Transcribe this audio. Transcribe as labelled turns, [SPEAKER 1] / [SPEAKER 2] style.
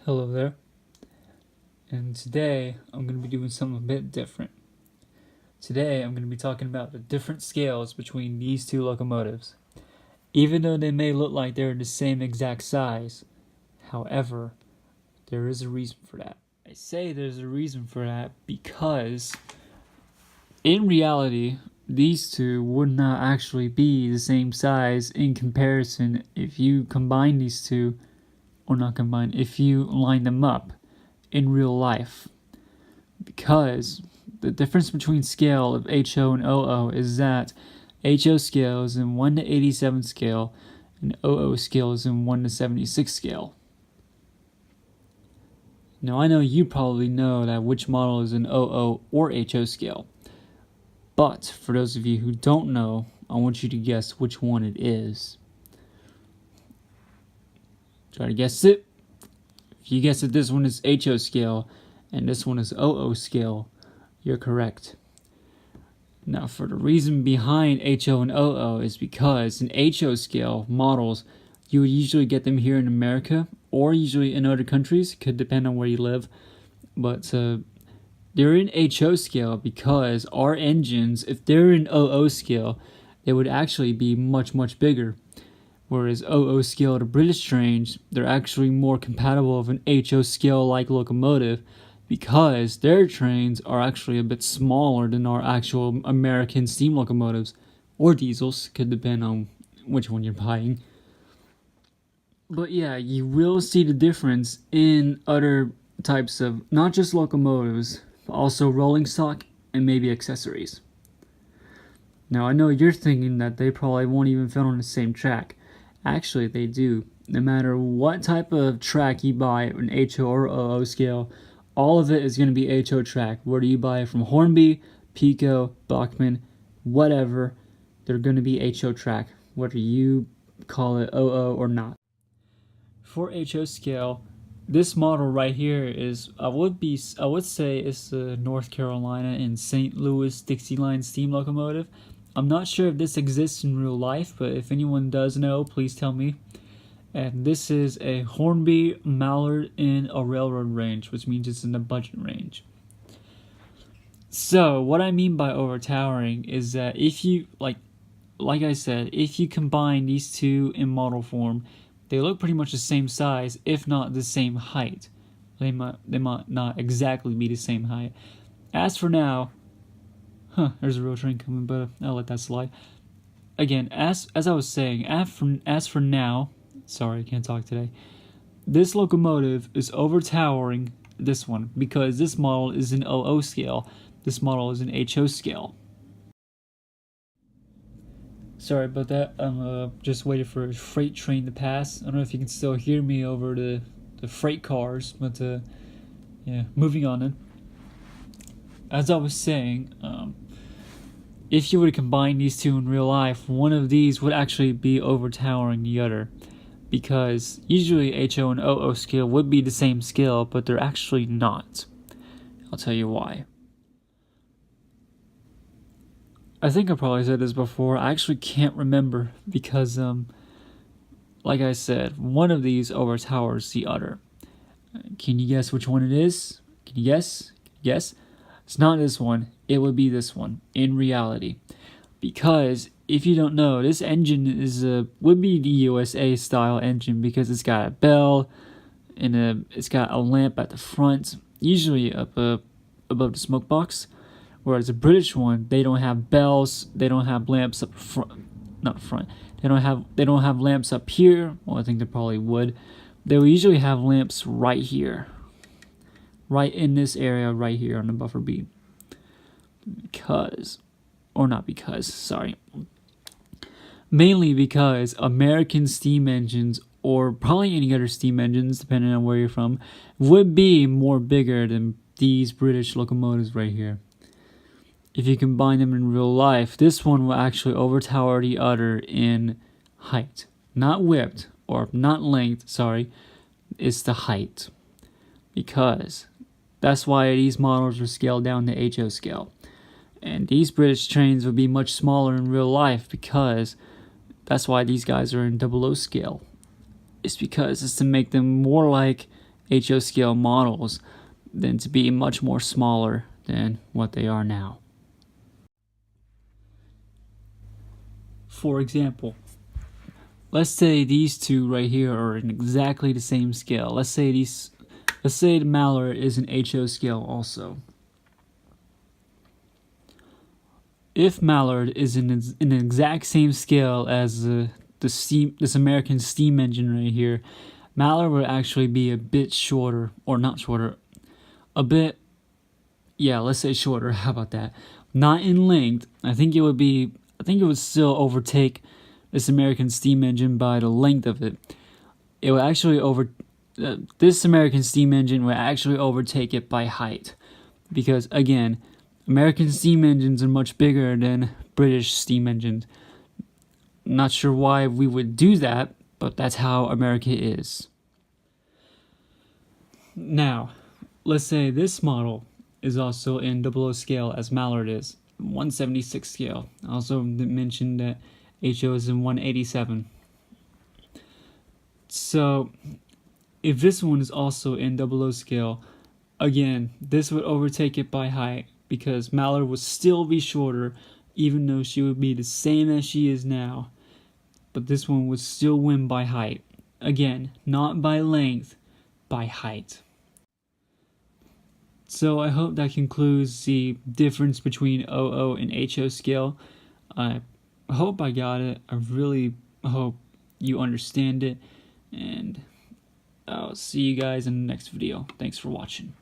[SPEAKER 1] Hello there, and today I'm going to be doing something a bit different. Today I'm going to be talking about the different scales between these two locomotives. Even though they may look like they're the same exact size, however, there is a reason for that. I say there's a reason for that because, in reality, these two would not actually be the same size in comparison if you combine these two, or not combine, if you line them up in real life, because the difference between scale of HO and OO is that HO scale is in 1 to 87 scale and OO scale is in 1 to 76 scale. Now I know you probably know that which model is in OO or HO scale, but for those of you who don't know, I want you to guess which one it is. Try to guess it. If you guess that this one is HO scale and this one is OO scale, you're correct. Now, for the reason behind HO and OO is because in HO scale models, you would usually get them here in America or usually in other countries, could depend on where you live, but they're in HO scale because our engines, if they're in OO scale, they would actually be much, much bigger. Whereas OO scale, the British trains, they're actually more compatible with an HO scale like locomotive because their trains are actually a bit smaller than our actual American steam locomotives or diesels, could depend on which one you're buying. But yeah, you will see the difference in other types of, not just locomotives, but also rolling stock and maybe accessories. Now I know you're thinking that they probably won't even fit on the same track. Actually, they do. No matter what type of track you buy, an HO or OO scale, all of it is going to be HO track. Whether you buy it from Hornby, Pico, Bachmann, whatever, they're going to be HO track, whether you call it OO or not. For HO scale, this model right here is, I would say it's the North Carolina and St. Louis Dixie Line steam locomotive. I'm not sure if this exists in real life, but if anyone does know, please tell me. And this is a Hornby Mallard in a railroad range, which means it's in the budget range. So what I mean by overtowering is that if you, like I said, if you combine these two in model form, they look pretty much the same size, if not the same height. They might not exactly be the same height. As for now, there's a real train coming, but I'll let that slide. Again, as I was saying, as for now, sorry, I can't talk today. This locomotive is overtowering this one because this model is in OO scale. This model is in HO scale. Sorry about that. I'm just waiting for a freight train to pass. I don't know if you can still hear me over the freight cars, but yeah, moving on then. As I was saying, if you were to combine these two in real life, one of these would actually be overtowering the other. Because usually HO and OO scale would be the same scale, but they're actually not. I'll tell you why. I think I probably said this before. I actually can't remember because, like I said, one of these overtowers the other. Can you guess which one it is? Can you guess? Yes? It's not this one. It would be this one in reality. Because if you don't know, this engine would be the USA style engine because it's got a bell and it's got a lamp at the front, usually up above the smoke box. Whereas the British one, they don't have bells, they don't have lamps up front, not front. They don't have lamps up here. Well, I think they probably would. They will usually have lamps right here, right in this area, right here on the buffer beam. Mainly because American steam engines, or probably any other steam engines, depending on where you're from, would be more bigger than these British locomotives right here. If you combine them in real life, this one will actually overtower the other in height. Not width, or not length, sorry. It's the height. Because that's why these models are scaled down to HO scale. And these British trains would be much smaller in real life because that's why these guys are in 00 scale. It's because it's to make them more like HO scale models than to be much more smaller than what they are now. For example, let's say these two right here are in exactly the same scale. Let's say the mallard is an HO scale also. If mallard is in an exact same scale as this American steam engine right here, mallard would actually be a bit shorter, or not shorter, a bit, yeah, let's say shorter. How about that? Not in length. I think it would still overtake this American steam engine by the length of it. It would actually this American steam engine would actually overtake it by height, because again, American steam engines are much bigger than British steam engines. Not sure why we would do that, but that's how America is. Now, let's say this model is also in 00 scale as mallard is, 176 scale. I also mentioned that HO is in 187. So, if this one is also in 00 scale, again, this would overtake it by height, because mallard would still be shorter, even though she would be the same as she is now. But this one would still win by height. Again, not by length, by height. So I hope that concludes the difference between OO and HO scale. I hope I got it. I really hope you understand it. And I'll see you guys in the next video. Thanks for watching.